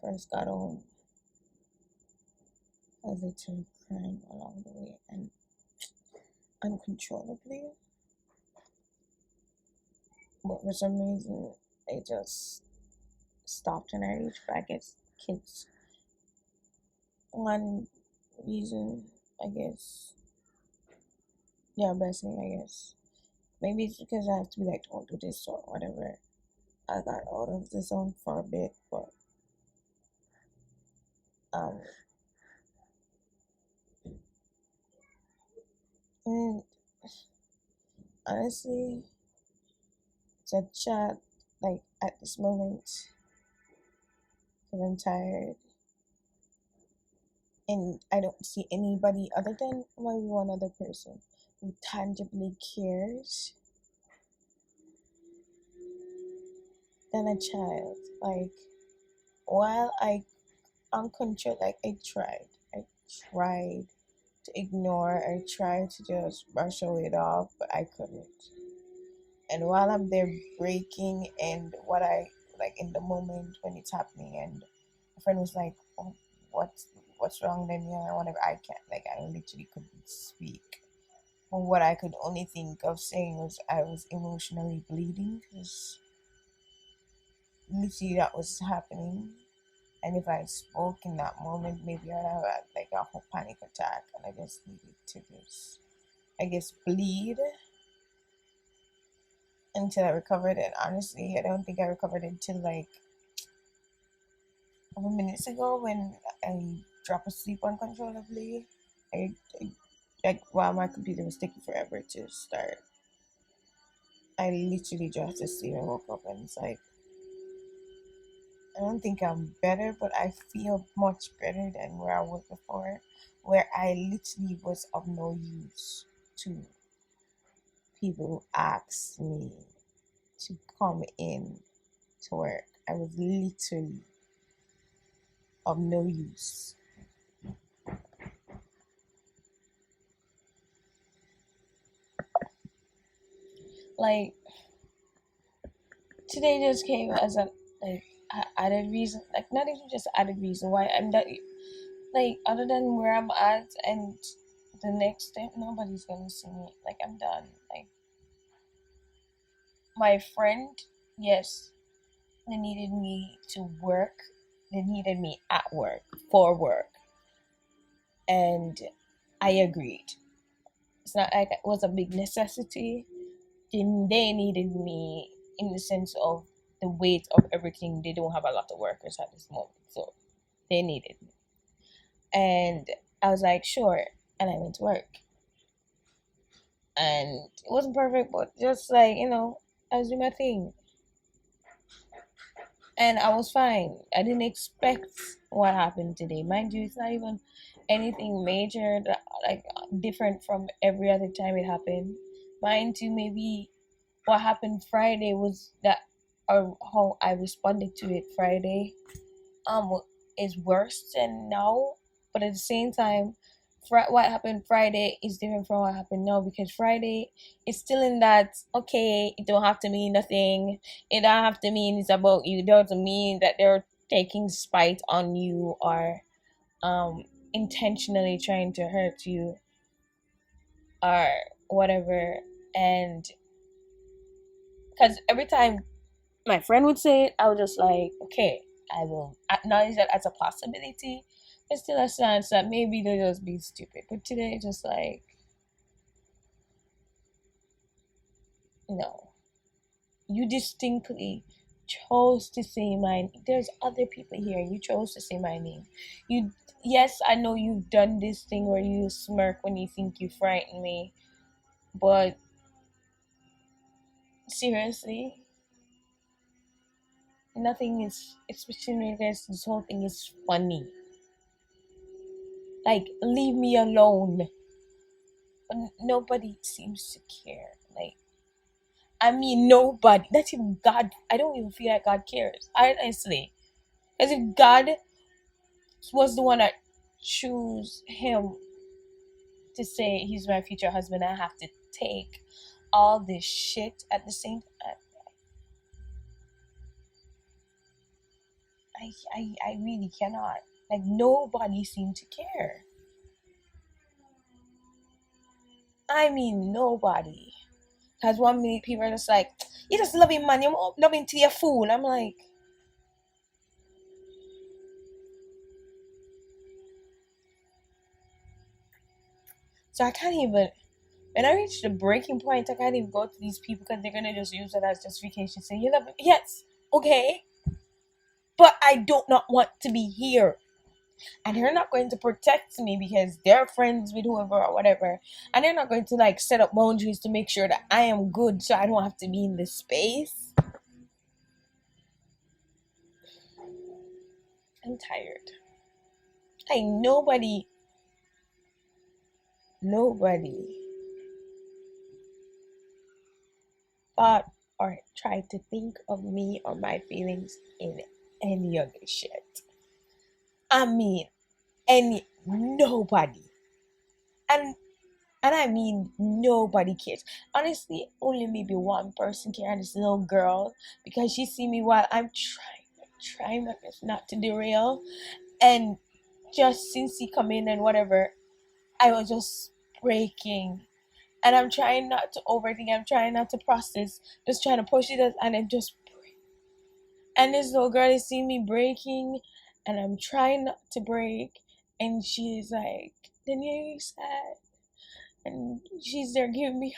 first got home, I was literally crying along the way and uncontrollably. But for some reason, it just stopped when I reached back as kids. One reason, I guess, yeah, blessing, I guess. Maybe it's because I have to be like, don't do this or whatever. I got out of the zone for a bit, but um, and honestly, to chat like at this moment, because I'm tired and I don't see anybody other than maybe one other person who tangibly cares than a child. Like, while I uncontrolled, like I tried to ignore, I tried to just brush away it off, but I couldn't. And while I'm there breaking, and what I like in the moment when it's happening, and a friend was like, "Oh, what's wrong, then yeah, whatever." I can't, like, I literally couldn't speak. But what I could only think of saying was I was emotionally bleeding, because literally that was happening. And if I spoke in that moment, maybe I'd have had like a whole panic attack, and I just needed to just, I guess, bleed until I recovered. And honestly, I don't think I recovered until like a couple minutes ago when I dropped asleep uncontrollably. I like while my computer was taking forever to start. I literally dropped asleep and woke up, and it's like I don't think I'm better, but I feel much better than where I was before, where I literally was of no use to people who asked me to come in to work. I was literally of no use. Like, today just came as a like added reason, like not even just added reason why I'm that, like, other than where I'm at and the next step, nobody's gonna see me. Like, I'm done. Like, my friend, yes, they needed me to work. They needed me at work for work, and I agreed. It's not like it was a big necessity. They needed me in the sense of the weight of everything. They don't have a lot of workers at this moment, so they needed me. And I was like, sure. And I went to work. And it wasn't perfect, but just like, I was doing my thing. And I was fine. I didn't expect what happened today. Mind you, it's not even anything major, like different from every other time it happened. Mind you, maybe what happened Friday was that, or how I responded to it Friday, is worse than now. But at the same time, what happened Friday is different from what happened now, because Friday is still in that, okay, it don't have to mean nothing. It don't have to mean it's about you. It doesn't mean that they're taking spite on you or intentionally trying to hurt you or whatever. And because every time my friend would say it, I was just like, okay, I will acknowledge that as a possibility. There's still a chance that maybe they'll just be stupid. But today, just like, no. You distinctly chose to say my. There's other people here. You chose to say my name. You, yes, I know you've done this thing where you smirk when you think you frighten me, but seriously, nothing is. Especially this whole thing is funny. Like, leave me alone. But nobody seems to care. Like, I mean, nobody. Not even God. I don't even feel like God cares. Honestly, because if God was the one that choose him to say he's my future husband, I have to take all this shit at the same time. I really cannot. Like, nobody seemed to care. I mean, nobody. Because 1 minute people are just like, you just love him, man. You love him till you're fool. I'm like, so I can't even. When I reach the breaking point, I can't even go to these people because they're gonna just use it as justification. Say you love him, yes, okay, but I do not want to be here. And they're not going to protect me because they're friends with whoever or whatever. And they're not going to like set up boundaries to make sure that I am good so I don't have to be in this space. I'm tired. Like nobody thought or tried to think of me or my feelings in any other shit. I mean, nobody. And I mean, nobody cares. Honestly, only maybe one person cares, this little girl, because she see me while I'm trying my best not to derail. And just since he come in and whatever, I was just breaking. And I'm trying not to overthink. I'm trying not to process. Just trying to push it, and then just break. And this little girl is seeing me breaking, and I'm trying not to break. And she's like, then you sad. And she's there giving me,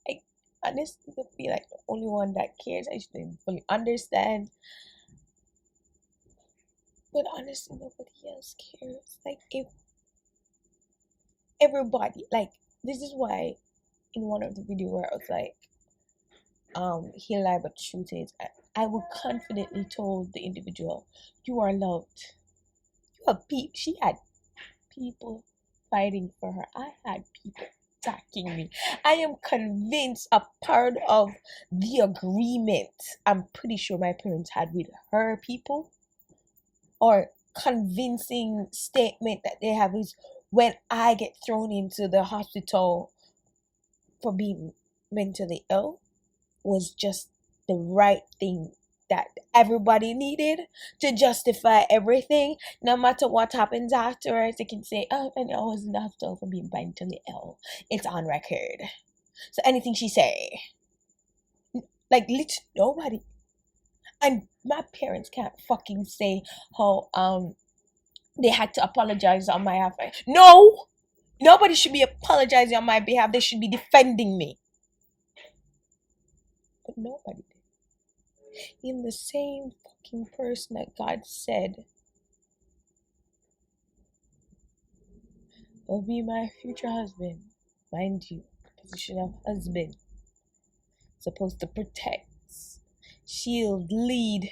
like, honestly, to feel like the only one that cares. I shouldn't fully understand. But honestly, nobody else cares. Like, if everybody, like, this is why in one of the video where I was like, he'll lie but truth is, I would confidently told the individual, you are loved. You have people. She had people fighting for her. I had people attacking me. I am convinced a part of the agreement I'm pretty sure my parents had with her people, or convincing statement that they have, is when I get thrown into the hospital for being mentally ill, was just the right thing that everybody needed to justify everything. No matter what happens afterwards, they can say, oh, and I was in the hospital for being mentally ill. It's on record. So anything she say, like, literally nobody. And my parents can't fucking say how they had to apologize on my behalf. No! Nobody should be apologizing on my behalf. They should be defending me. But nobody did. In the same fucking person that God said will be my future husband. Mind you, position of husband. Supposed to protect, shield, lead.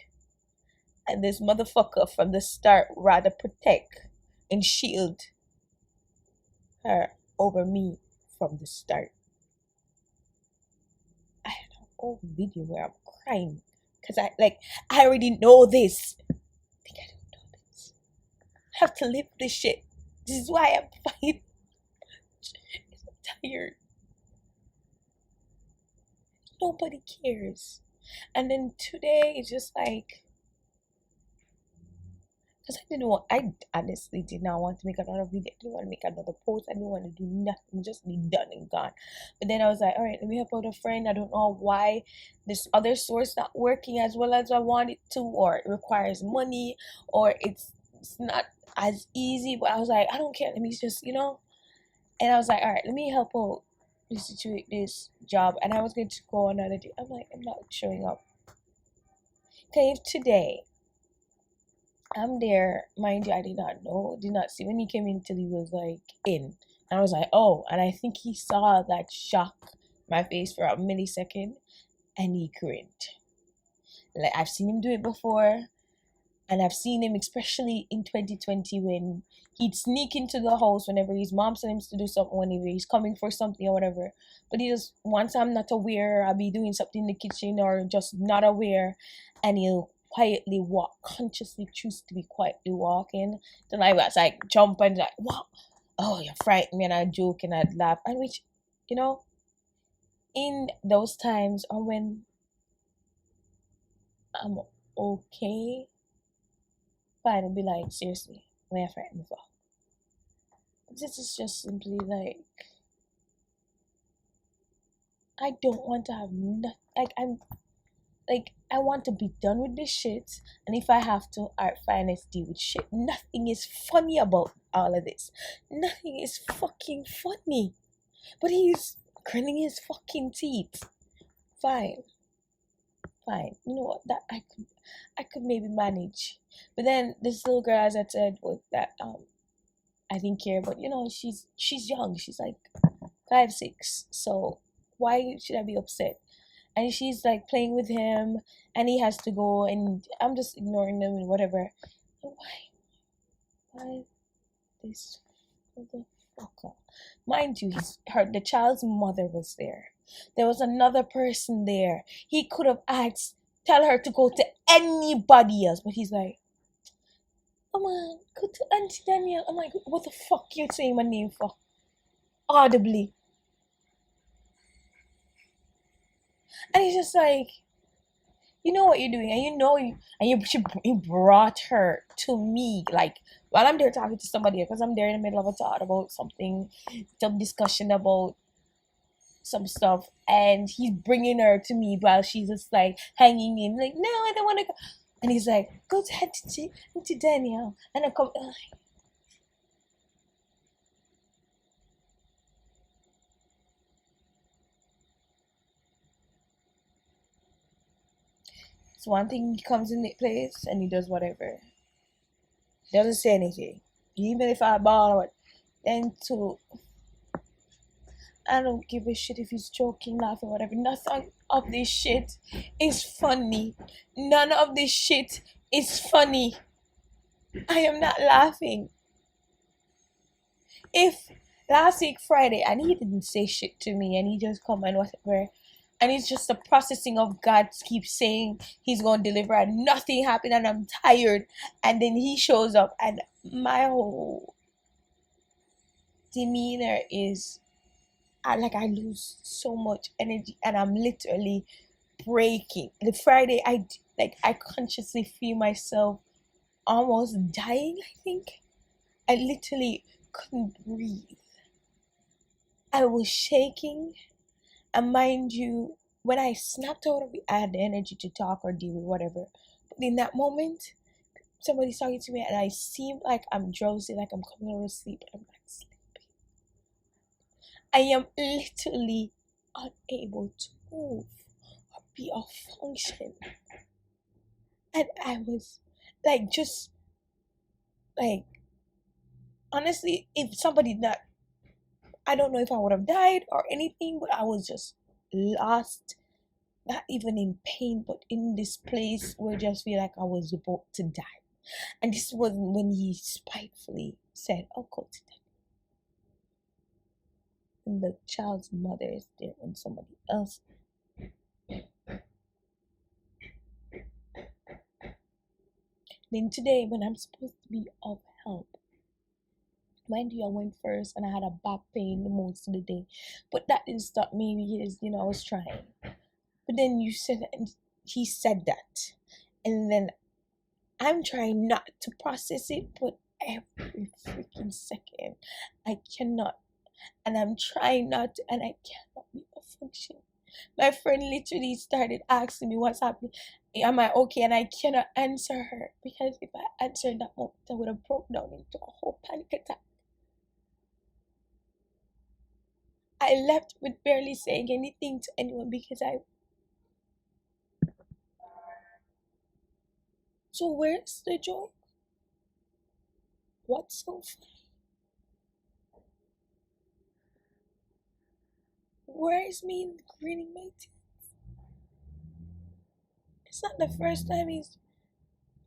And this motherfucker from the start rather protect and shield her over me from the start. I had a whole video where I'm crying because I already know this. I think I don't know this. I have to live this shit. This is why I'm fighting. I'm tired. Nobody cares. And then today it's just like, because I honestly did not want to make another video. I didn't want to make another post. I didn't want to do nothing, just be done and gone. But then I was like, all right, let me help out a friend. I don't know why this other source not working as well as I want it to, or it requires money, or it's not as easy. But I was like, I don't care. Let me just, And I was like, all right, let me help out this job. And I was going to go another day. I'm like, I'm not showing up. Okay, if today I'm there, mind you, I did not see when he came in till he was like in. And I was like, oh, and I think he saw that shock my face for a millisecond and he grinned. Like, I've seen him do it before, and I've seen him especially in 2020 when he'd sneak into the house whenever his mom sent him to do something, whenever he's coming for something or whatever. But he just, once I'm not aware, I'll be doing something in the kitchen or just not aware, and he'll quietly walk, consciously choose to be quietly walking. Then I was like jump and like, what? Oh, you frightened me, and I'd joke and I'd laugh. And which, in those times or when I'm okay, fine and be like, seriously, why you frightened me for? This is just simply like, I don't want to have nothing. Like, I want to be done with this shit. And if I have to, alright, fine, let's deal with shit. Nothing is funny about all of this. Nothing is fucking funny. But he's grinning his fucking teeth. Fine. Fine. You know what? That I could maybe manage. But then this little girl, as I said, with that I didn't care, but she's young. She's like 5, 6. So why should I be upset? And she's like playing with him, and he has to go, and I'm just ignoring them and whatever. Why this motherfucker? Mind you, the child's mother was there. There was another person there. He could have asked, tell her to go to anybody else, but he's like, oh man, go to Auntie Danielle. I'm like, what the fuck you saying my name for? Audibly. And he's just like, you know what you're doing, and you brought her to me, like, while I'm there talking to somebody, because I'm there in the middle of a thought about something, some discussion about some stuff, and he's bringing her to me while she's just like hanging in, like, no, I don't want to go. And he's like, go to Auntie Danielle, and I come. So one thing, he comes in the place and he does whatever. Doesn't say anything. Even if I ball or then to, I don't give a shit if he's joking, laughing, whatever. Nothing of this shit is funny. None of this shit is funny. I am not laughing. If last week Friday and he didn't say shit to me and he just come and whatever, and it's just the processing of God keeps saying he's gonna deliver and nothing happened and I'm tired, and then he shows up and my whole demeanor is I lose so much energy and I'm literally breaking. The Friday I consciously feel myself almost dying. I think I literally couldn't breathe. I was shaking, and mind you, when I snapped out of it, I had the energy to talk or deal with whatever. But in that moment, somebody's talking to me, and I seem like I'm drowsy, like I'm coming out of sleep, but I'm not sleeping. I am literally unable to move or be or function. And I was like, just like, honestly, if somebody that, I don't know if I would have died or anything, but I was just lost, not even in pain, but in this place where I just feel like I was about to die. And this was when he spitefully said, "I'll go to them." And the child's mother is there and somebody else. Then today, when I'm supposed to be of help, mind you, I went first and I had a back pain the most of the day. But that didn't stop me because, I was trying. But then you said that, and he said that. And then I'm trying not to process it, but every freaking second, I cannot. And I'm trying not to, and I cannot be a function. My friend literally started asking me what's happening. Am I okay? And I cannot answer her because if I answered that moment, I would have broke down into a whole panic attack. I left with barely saying anything to anyone because So where's the joke? What's so funny? Where is me grinning my teeth? It's not the first time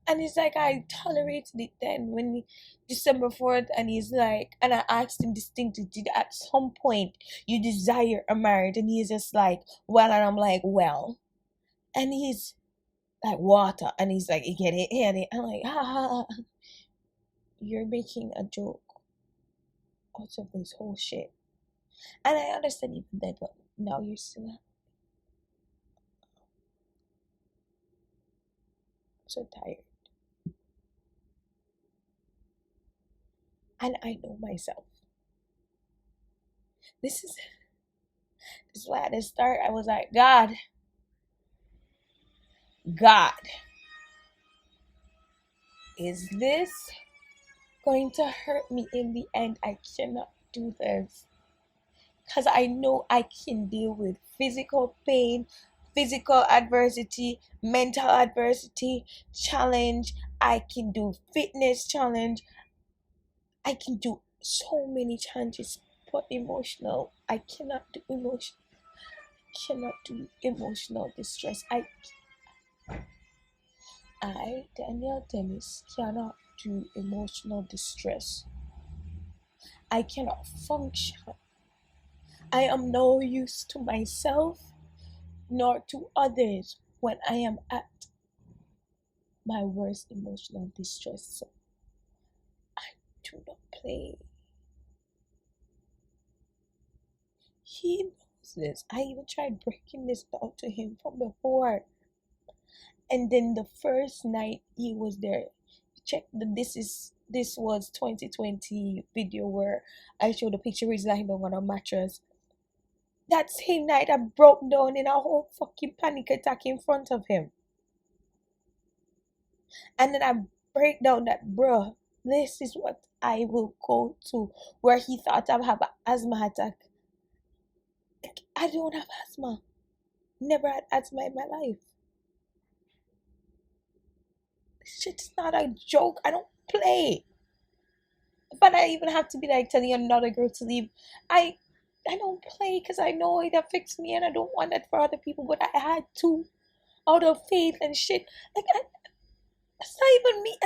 and it's like I tolerated it then when December 4th, and he's like, and I asked him distinctly, did at some point you desire a marriage? And he's just like, well, and I'm like, well, and he's like, water, and he's like, you get it, and I'm like, ha ha ha, you're making a joke out of this whole shit. And I understand even then, but now you're still so tired. And I know myself. This is why at the start I was like, God, is this going to hurt me in the end? I cannot do this. Because I know I can deal with physical pain, physical adversity, mental adversity, challenge. I can do fitness challenge. I can do so many challenges, but emotional, I cannot do emotion. Cannot do emotional distress. Danielle Dennis, cannot do emotional distress. I cannot function. I am no use to myself nor to others when I am at my worst emotional distress. So I do not play. He knows this. I even tried breaking this down to him from before. And then the first night he was there, check that this was 2020 video where I showed a picture he's lying down on a mattress. That same night I broke down in a whole fucking panic attack in front of him. And then I break down that, bruh, this is what I will go to, where he thought I have an asthma attack. I don't have asthma. Never had asthma in my life. This shit's not a joke. I don't play. But I even have to be like telling another girl to leave. I don't play because I know it affects me and I don't want that for other people. But I had to, out of faith and shit. Like it's not even me.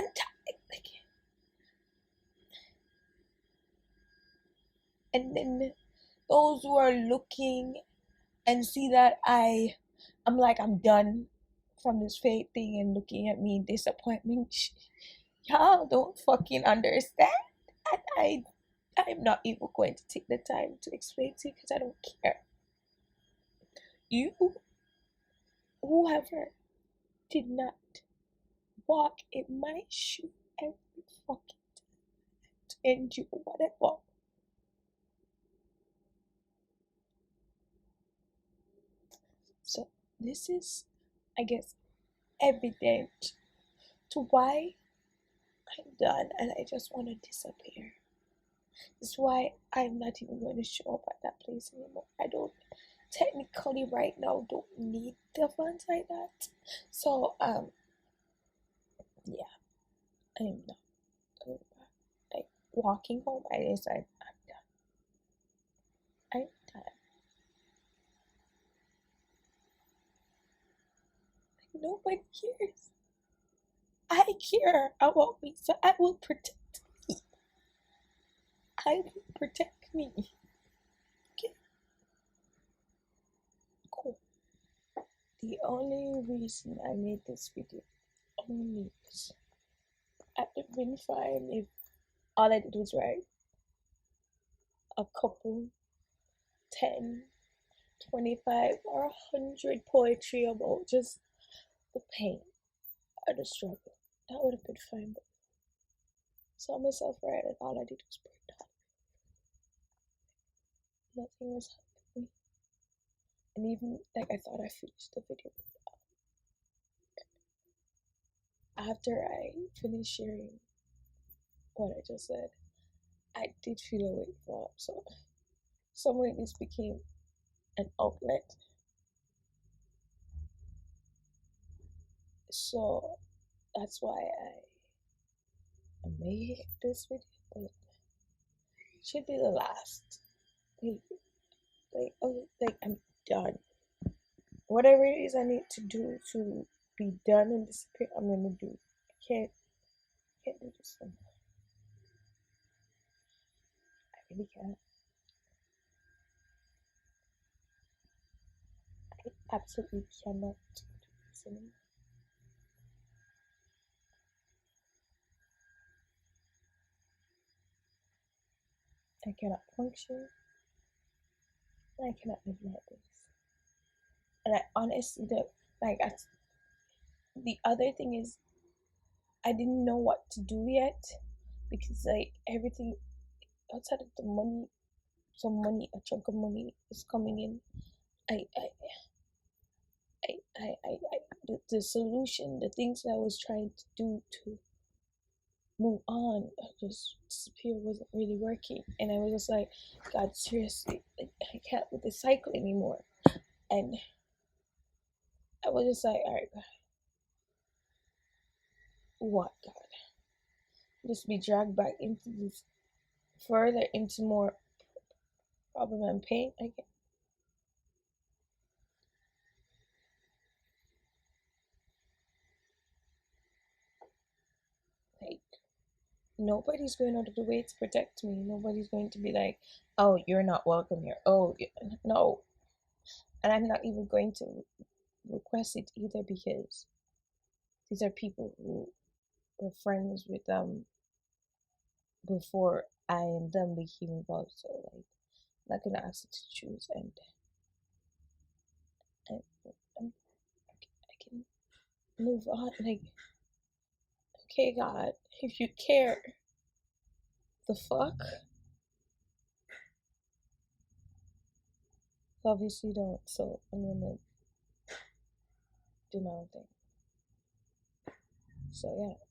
And then those who are looking and see that I'm like, I'm done from this fate thing and looking at me in disappointment. Y'all don't fucking understand. And I'm not even going to take the time to explain to you because I don't care. You, whoever, did not walk in my shoe every fucking time to endure whatever. So this is, I guess, evident to why I'm done and I just want to disappear. That's why I'm not even going to show up at that place anymore. I don't technically right now don't need the funds like that. So yeah, I'm not like walking home. I decided I'm done. I'm done. Like, nobody cares. I care about me, so I will protect me. I will protect me. Okay. Cool. The only reason I made this video only is I'd have been fine if all I did was write a couple 10, 25, or 100 poetry about just the pain or the struggle. That would have been fine, but I saw myself write and all I did was break down. Nothing was happening. And even like I thought I finished the video. After I finished sharing what I just said, I did feel a weight fall. So somewhere this became an outlet. So that's why I made this video, but it should be the last. Like I'm done. Whatever it is I need to do to be done and disappear, I'm gonna do. I can't do this anymore. I really can't. I absolutely cannot do this anymore. I cannot function. And I cannot live like this. And I honestly don't like. The other thing is, I didn't know what to do yet because like everything outside of the money, some money, a chunk of money is coming in. I, I, the solution, the things that I was trying to do to move on, just disappear, wasn't really working. And I was just like, God, seriously, like, I can't with this cycle anymore. And I was just like, all right, God, what, God? Just be dragged back into this, further into more problem and pain again. Like, nobody's going out of the way to protect me. Nobody's going to be like, oh, you're not welcome here. Oh, no. And I'm not even going to request it either, because these are people who were friends with them before I and them became involved. So, like, I'm not gonna ask them to choose, and I, I'm, I can move on. Like, okay, God, if you care, the fuck? Obviously, don't. So I'm gonna do my own thing. So yeah.